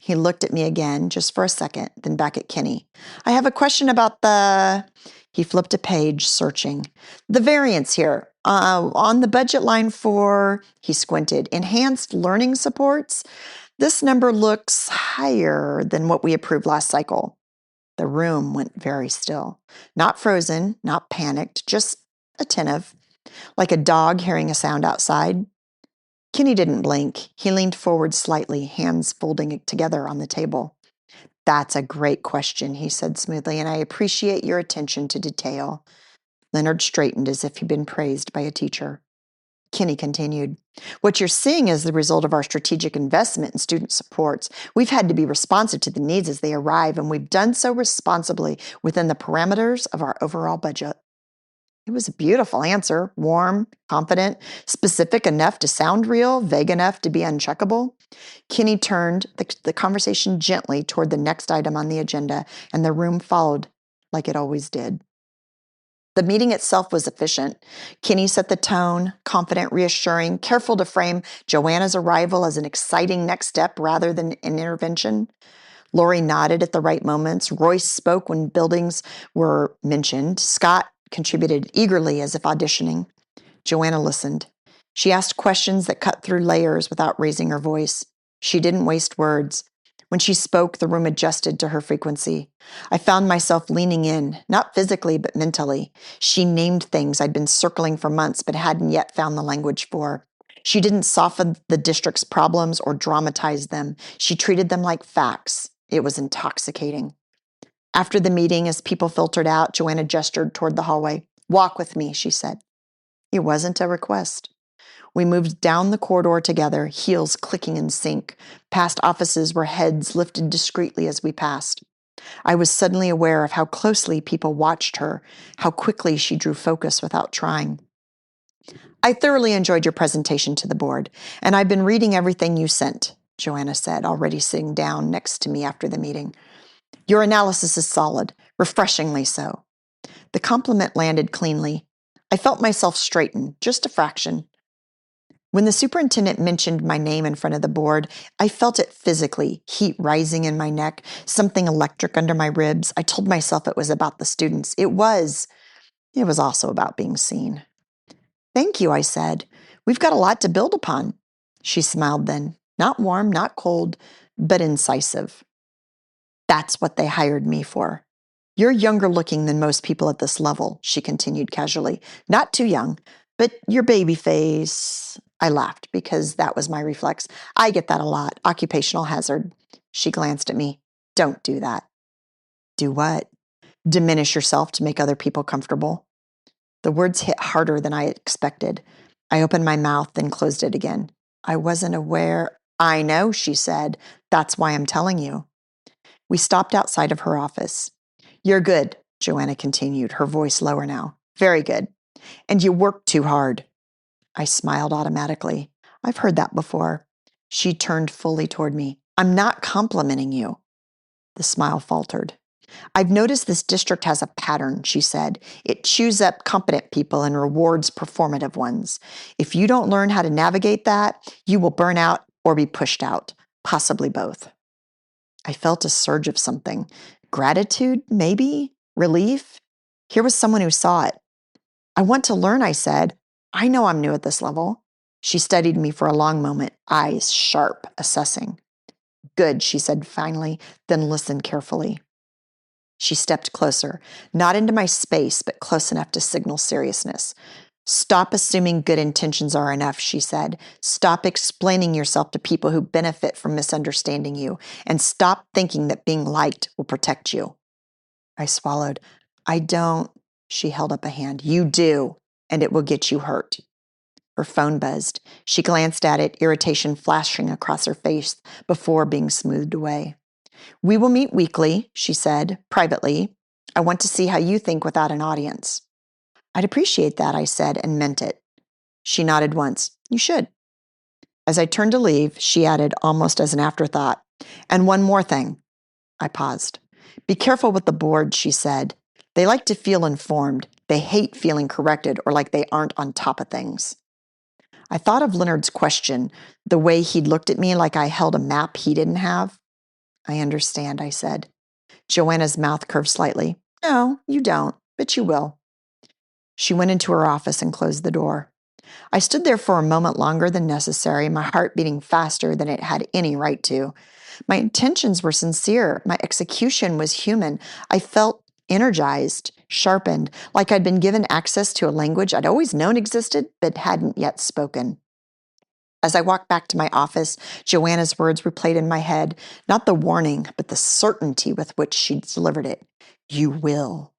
He looked at me again, just for a second, then back at Kenny. "I have a question about the..." He flipped a page, searching. "The variance here. On the budget line for," he squinted, "enhanced learning supports, this number looks higher than what we approved last cycle." The room went very still. Not frozen, not panicked, just attentive, like a dog hearing a sound outside. Kenny didn't blink. He leaned forward slightly, hands folding together on the table. "That's a great question," he said smoothly, "and I appreciate your attention to detail." Leonard straightened as if he'd been praised by a teacher. Kenny continued, "What you're seeing is the result of our strategic investment in student supports. We've had to be responsive to the needs as they arrive, and we've done so responsibly within the parameters of our overall budget." It was a beautiful answer, warm, confident, specific enough to sound real, vague enough to be uncheckable. Kenny turned the conversation gently toward the next item on the agenda, and the room followed like it always did. The meeting itself was efficient. Kenny set the tone, confident, reassuring, careful to frame Joanna's arrival as an exciting next step rather than an intervention. Lori nodded at the right moments. Royce spoke when buildings were mentioned. Scott contributed eagerly as if auditioning. Joanna listened. She asked questions that cut through layers without raising her voice. She didn't waste words. When she spoke, the room adjusted to her frequency. I found myself leaning in, not physically, but mentally. She named things I'd been circling for months but hadn't yet found the language for. She didn't soften the district's problems or dramatize them. She treated them like facts. It was intoxicating. After the meeting, as people filtered out, Joanna gestured toward the hallway. "Walk with me," she said. It wasn't a request. We moved down the corridor together, heels clicking in sync, past offices where heads lifted discreetly as we passed. I was suddenly aware of how closely people watched her, how quickly she drew focus without trying. "I thoroughly enjoyed your presentation to the board, and I've been reading everything you sent," Joanna said, already sitting down next to me after the meeting. "Your analysis is solid, refreshingly so." The compliment landed cleanly. I felt myself straighten, just a fraction. When the superintendent mentioned my name in front of the board, I felt it physically, heat rising in my neck, something electric under my ribs. I told myself it was about the students. It was. It was also about being seen. "Thank you," I said. "We've got a lot to build upon." She smiled then, not warm, not cold, but incisive. "That's what they hired me for." "You're younger looking than most people at this level," she continued casually. "Not too young, but your baby face." I laughed because that was my reflex. "I get that a lot. Occupational hazard." She glanced at me. "Don't do that." "Do what?" "Diminish yourself to make other people comfortable." The words hit harder than I expected. I opened my mouth, then closed it again. "I wasn't aware." "I know," she said. "That's why I'm telling you." We stopped outside of her office. "You're good," Joanna continued, her voice lower now. "Very good. And you work too hard." I smiled automatically. I've heard that before. She turned fully toward me. "I'm not complimenting you." The smile faltered. "I've noticed this district has a pattern," she said. "It chews up competent people and rewards performative ones. If you don't learn how to navigate that, you will burn out or be pushed out, possibly both." I felt a surge of something. Gratitude, maybe? Relief? Here was someone who saw it. "I want to learn," I said. "I know I'm new at this level." She studied me for a long moment, eyes sharp, assessing. "Good," she said finally, then listened carefully. She stepped closer, not into my space, but close enough to signal seriousness. "Stop assuming good intentions are enough," she said. "Stop explaining yourself to people who benefit from misunderstanding you, and stop thinking that being liked will protect you." I swallowed. "I don't." She held up a hand. "You do, and it will get you hurt." Her phone buzzed. She glanced at it, irritation flashing across her face before being smoothed away. "We will meet weekly," she said, privately. "I want to see how you think without an audience." "I'd appreciate that," I said, and meant it. She nodded once. "You should." As I turned to leave, she added, almost as an afterthought, "And one more thing." I paused. "Be careful with the board," she said. "They like to feel informed. They hate feeling corrected or like they aren't on top of things." I thought of Leonard's question, the way he'd looked at me like I held a map he didn't have. "I understand," I said. Joanna's mouth curved slightly. "No, you don't, but you will." She went into her office and closed the door. I stood there for a moment longer than necessary, my heart beating faster than it had any right to. My intentions were sincere. My execution was human. I felt energized, sharpened, like I'd been given access to a language I'd always known existed but hadn't yet spoken. As I walked back to my office, Joanna's words replayed in my head, not the warning, but the certainty with which she delivered it. "You will."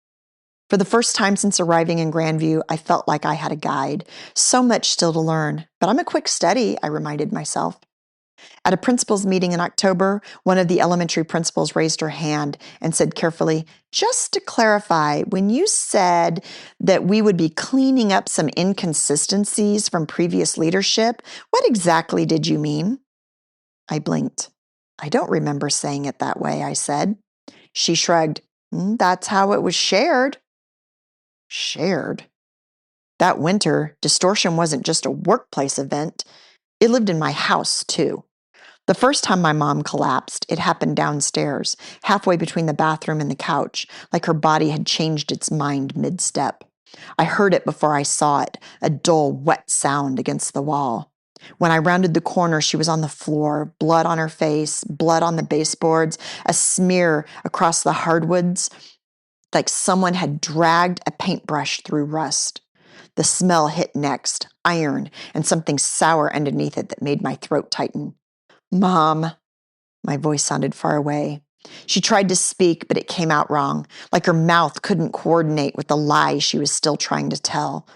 For the first time since arriving in Grandview, I felt like I had a guide. So much still to learn, but I'm a quick study, I reminded myself. At a principals meeting in October, one of the elementary principals raised her hand and said carefully, "Just to clarify, when you said that we would be cleaning up some inconsistencies from previous leadership, what exactly did you mean?" I blinked. "I don't remember saying it that way," I said. She shrugged. That's how it was shared." Shared? That winter, distortion wasn't just a workplace event. It lived in my house, too. The first time my mom collapsed, it happened downstairs, halfway between the bathroom and the couch, like her body had changed its mind mid-step. I heard it before I saw it, a dull, wet sound against the wall. When I rounded the corner, she was on the floor, blood on her face, blood on the baseboards, a smear across the hardwoods, like someone had dragged a paintbrush through rust. The smell hit next, iron, and something sour underneath it that made my throat tighten. Mom, my voice sounded far away. She tried to speak, but it came out wrong, like her mouth couldn't coordinate with the lie she was still trying to tell.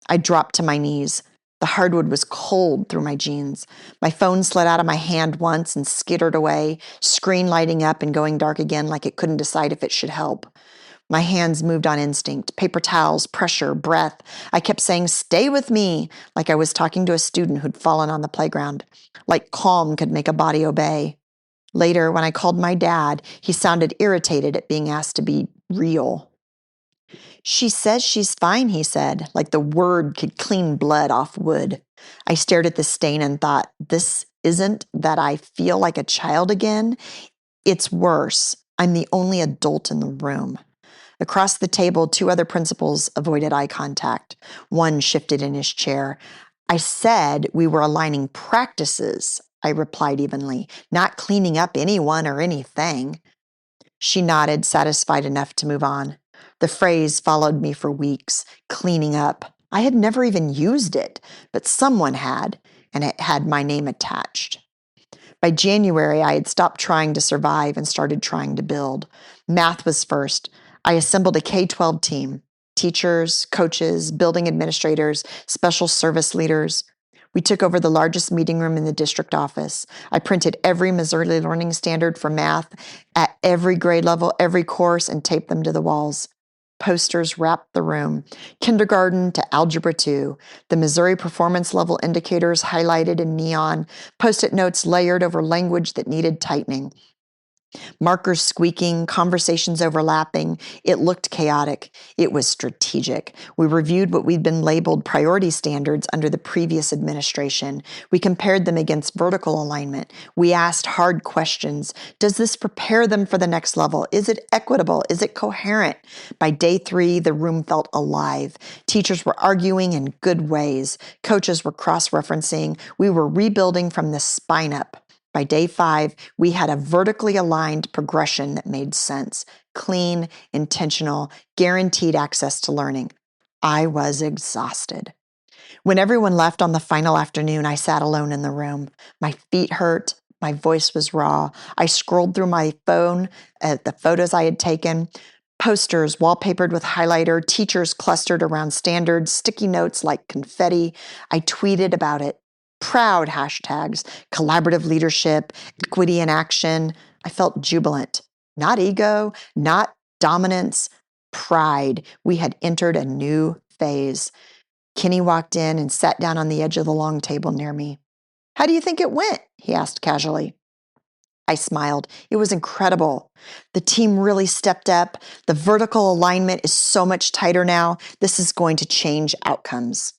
I dropped to my knees. The hardwood was cold through my jeans. My phone slid out of my hand once and skittered away, screen lighting up and going dark again like it couldn't decide if it should help. My hands moved on instinct, paper towels, pressure, breath. I kept saying, "Stay with me," like I was talking to a student who'd fallen on the playground, like calm could make a body obey. Later, when I called my dad, he sounded irritated at being asked to be real. "She says she's fine," he said, like the word could clean blood off wood. I stared at the stain and thought, this isn't that I feel like a child again. It's worse. I'm the only adult in the room. Across the table, two other principals avoided eye contact. One shifted in his chair. "I said we were aligning practices," I replied evenly, "not cleaning up anyone or anything." She nodded, satisfied enough to move on. The phrase followed me for weeks, cleaning up. I had never even used it, but someone had, and it had my name attached. By January, I had stopped trying to survive and started trying to build. Math was first. I assembled a K-12 team, teachers, coaches, building administrators, special service leaders. We took over the largest meeting room in the district office. I printed every Missouri Learning Standard for math at every grade level, every course, and taped them to the walls. Posters wrapped the room, kindergarten to algebra 2, the Missouri performance level indicators highlighted in neon, post-it notes layered over language that needed tightening. Markers squeaking, conversations overlapping. It looked chaotic. It was strategic. We reviewed what we'd been labeled priority standards under the previous administration. We compared them against vertical alignment. We asked hard questions. Does this prepare them for the next level? Is it equitable? Is it coherent? By day 3, the room felt alive. Teachers were arguing in good ways. Coaches were cross-referencing. We were rebuilding from the spine up. By day 5, we had a vertically aligned progression that made sense, clean, intentional, guaranteed access to learning. I was exhausted. When everyone left on the final afternoon, I sat alone in the room. My feet hurt. My voice was raw. I scrolled through my phone at the photos I had taken. Posters wallpapered with highlighter, teachers clustered around standards, sticky notes like confetti. I tweeted about it. Proud hashtags, collaborative leadership, equity in action. I felt jubilant. Not ego, not dominance, pride. We had entered a new phase. Kenny walked in and sat down on the edge of the long table near me. "How do you think it went?" he asked casually. I smiled. It was incredible. The team really stepped up. The vertical alignment is so much tighter now. This is going to change outcomes.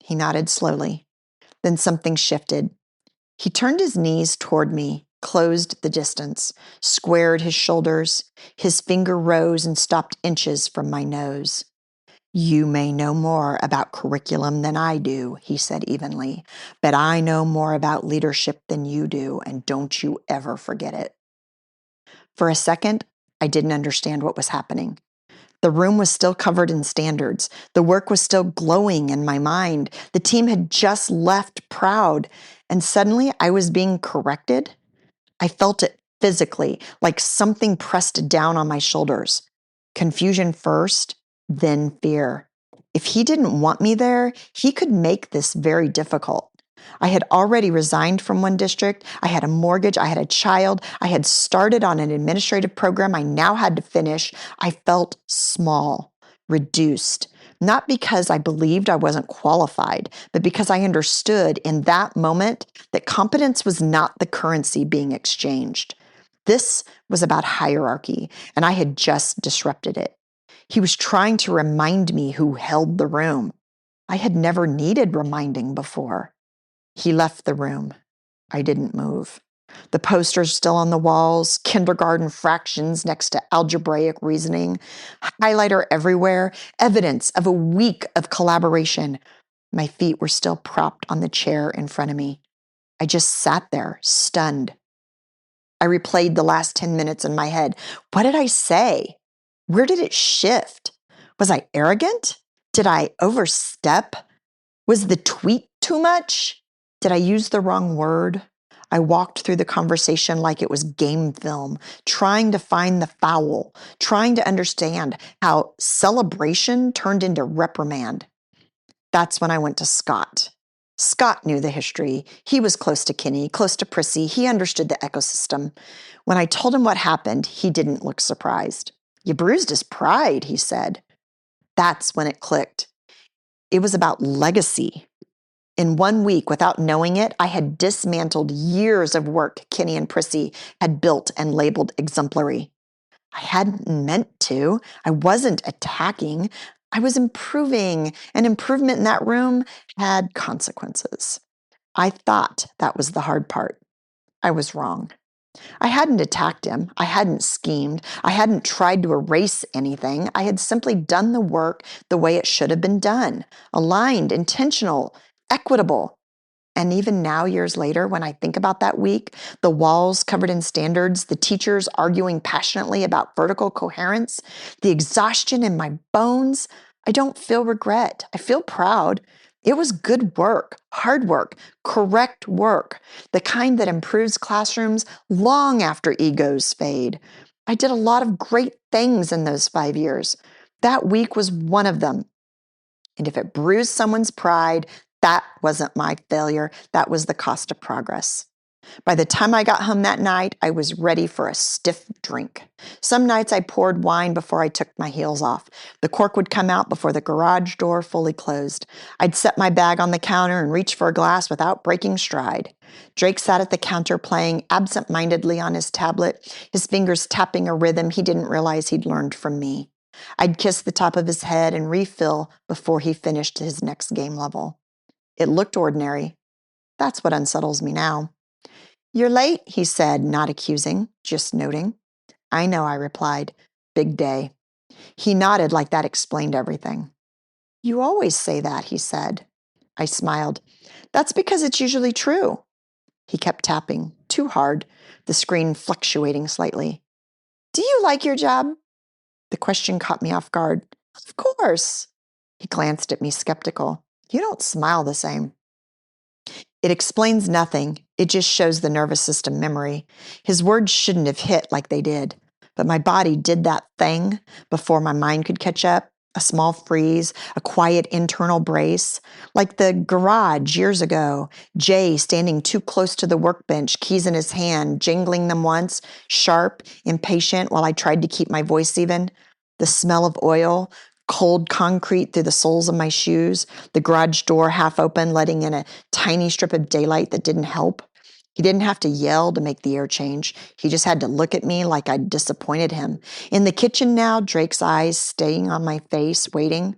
He nodded slowly. Then something shifted. He turned his knees toward me, closed the distance, squared his shoulders. His finger rose and stopped inches from my nose. "You may know more about curriculum than I do," he said evenly, "but I know more about leadership than you do, and don't you ever forget it." For a second, I didn't understand what was happening. The room was still covered in standards. The work was still glowing in my mind. The team had just left proud, and suddenly I was being corrected. I felt it physically, like something pressed down on my shoulders. Confusion first, then fear. If he didn't want me there, he could make this very difficult. I had already resigned from one district. I had a mortgage. I had a child. I had started on an administrative program I now had to finish. I felt small, reduced, not because I believed I wasn't qualified, but because I understood in that moment that competence was not the currency being exchanged. This was about hierarchy, and I had just disrupted it. He was trying to remind me who held the room. I had never needed reminding before. He left the room. I didn't move. The posters still on the walls, kindergarten fractions next to algebraic reasoning, highlighter everywhere, evidence of a week of collaboration. My feet were still propped on the chair in front of me. I just sat there, stunned. I replayed the last 10 minutes in my head. What did I say? Where did it shift? Was I arrogant? Did I overstep? Was the tweet too much? Did I use the wrong word? I walked through the conversation like it was game film, trying to find the foul, trying to understand how celebration turned into reprimand. That's when I went to Scott. Scott knew the history. He was close to Kinney, close to Prissy. He understood the ecosystem. When I told him what happened, he didn't look surprised. You bruised his pride, he said. That's when it clicked. It was about legacy. In 1 week, without knowing it, I had dismantled years of work Kinney and Prissy had built and labeled exemplary. I hadn't meant to. I wasn't attacking. I was improving, and improvement in that room had consequences. I thought that was the hard part. I was wrong. I hadn't attacked him. I hadn't schemed. I hadn't tried to erase anything. I had simply done the work the way it should have been done, aligned, intentional, equitable. And even now, years later, when I think about that week, the walls covered in standards, the teachers arguing passionately about vertical coherence, the exhaustion in my bones, I don't feel regret. I feel proud. It was good work, hard work, correct work, the kind that improves classrooms long after egos fade. I did a lot of great things in those 5 years. That week was one of them. And if it bruised someone's pride, that wasn't my failure. That was the cost of progress. By the time I got home that night, I was ready for a stiff drink. Some nights I poured wine before I took my heels off. The cork would come out before the garage door fully closed. I'd set my bag on the counter and reach for a glass without breaking stride. Drake sat at the counter playing absent-mindedly on his tablet, his fingers tapping a rhythm he didn't realize he'd learned from me. I'd kiss the top of his head and refill before he finished his next game level. It looked ordinary. That's what unsettles me now. "You're late," he said, not accusing, just noting. "I know," I replied. "Big day." He nodded like that explained everything. "You always say that," he said. I smiled. "That's because it's usually true." He kept tapping, too hard, the screen fluctuating slightly. "Do you like your job?" The question caught me off guard. "Of course." He glanced at me skeptical. "You don't smile the same." It explains nothing. It just shows the nervous system memory. His words shouldn't have hit like they did. But my body did that thing before my mind could catch up. A small freeze, a quiet internal brace. Like the garage years ago. Jay standing too close to the workbench, keys in his hand, jingling them once, sharp, impatient, while I tried to keep my voice even. The smell of oil, cold concrete through the soles of my shoes, the garage door half open, letting in a tiny strip of daylight that didn't help. He didn't have to yell to make the air change. He just had to look at me like I'd disappointed him. In the kitchen now, Drake's eyes staying on my face, waiting.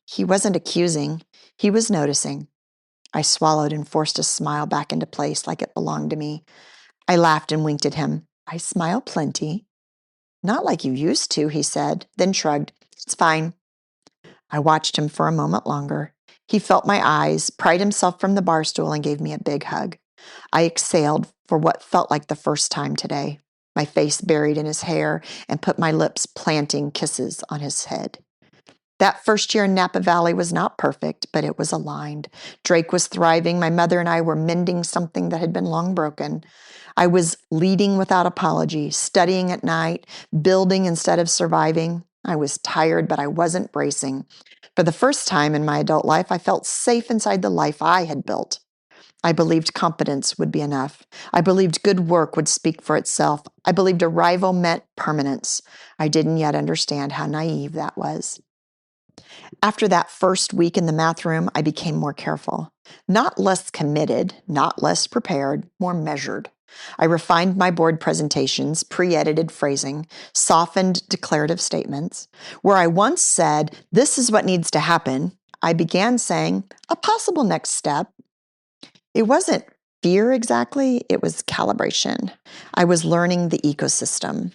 He wasn't accusing. He was noticing. I swallowed and forced a smile back into place like it belonged to me. I laughed and winked at him. "I smile plenty." "Not like you used to," he said, then shrugged. "It's fine." I watched him for a moment longer. He felt my eyes, pried himself from the bar stool, and gave me a big hug. I exhaled for what felt like the first time today, my face buried in his hair, and put my lips planting kisses on his head. That first year in Napa Valley was not perfect, but it was aligned. Drake was thriving. My mother and I were mending something that had been long broken. I was leading without apology, studying at night, building instead of surviving. I was tired, but I wasn't bracing. For the first time in my adult life, I felt safe inside the life I had built. I believed competence would be enough. I believed good work would speak for itself. I believed arrival meant permanence. I didn't yet understand how naive that was. After that first week in the math room, I became more careful. Not less committed, not less prepared, more measured. I refined my board presentations, pre-edited phrasing, softened declarative statements. Where I once said, "This is what needs to happen," I began saying, "A possible next step." It wasn't fear exactly, it was calibration. I was learning the ecosystem.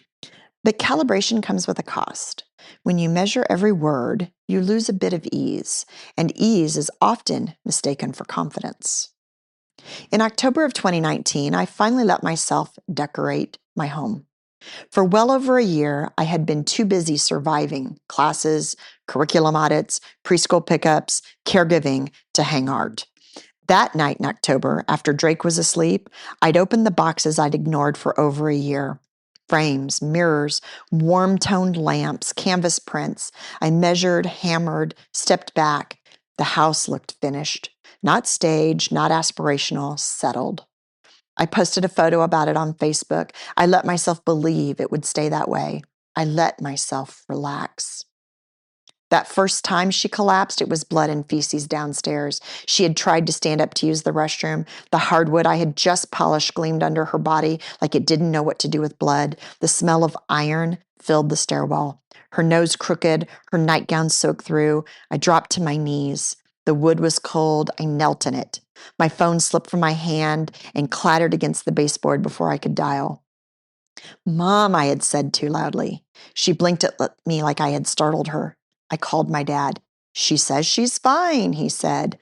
But calibration comes with a cost. When you measure every word, you lose a bit of ease, and ease is often mistaken for confidence. In October of 2019, I finally let myself decorate my home. For well over a year, I had been too busy surviving classes, curriculum audits, preschool pickups, caregiving to hang art. That night in October, after Drake was asleep, I'd opened the boxes I'd ignored for over a year. Frames, mirrors, warm toned lamps, canvas prints. I measured, hammered, stepped back. The house looked finished. Not staged, not aspirational, settled. I posted a photo about it on Facebook. I let myself believe it would stay that way. I let myself relax. That first time she collapsed, it was blood and feces downstairs. She had tried to stand up to use the restroom. The hardwood I had just polished gleamed under her body like it didn't know what to do with blood. The smell of iron filled the stairwell. Her nose crooked, her nightgown soaked through. I dropped to my knees. The wood was cold. I knelt in it. My phone slipped from my hand and clattered against the baseboard before I could dial. Mom, I had said too loudly. She blinked at me like I had startled her. I called my dad. She says she's fine, he said.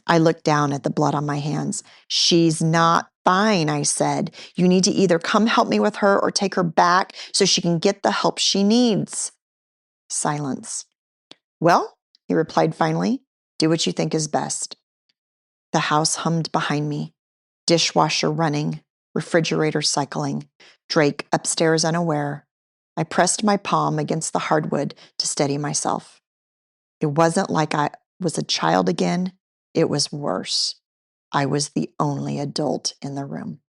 I looked down at the blood on my hands. She's not fine, I said. You need to either come help me with her or take her back so she can get the help she needs. Silence. Well, he replied finally, do what you think is best. The house hummed behind me. Dishwasher running, refrigerator cycling, Drake upstairs unaware. I pressed my palm against the hardwood to steady myself. It wasn't like I was a child again. It was worse. I was the only adult in the room.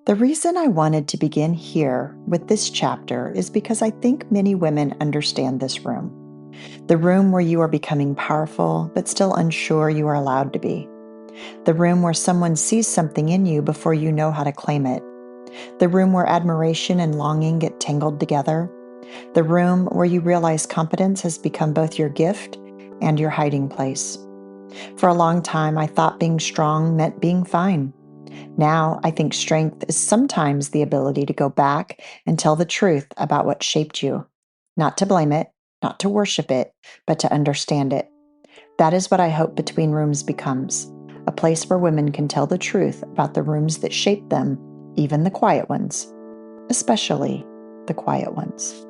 The reason I wanted to begin here with this chapter is because I think many women understand this room. The room where you are becoming powerful, but still unsure you are allowed to be. The room where someone sees something in you before you know how to claim it. The room where admiration and longing get tangled together. The room where you realize competence has become both your gift and your hiding place. For a long time, I thought being strong meant being fine. Now, I think strength is sometimes the ability to go back and tell the truth about what shaped you. Not to blame it, not to worship it, but to understand it. That is what I hope Between Rooms becomes, a place where women can tell the truth about the rooms that shaped them, even the quiet ones, especially the quiet ones.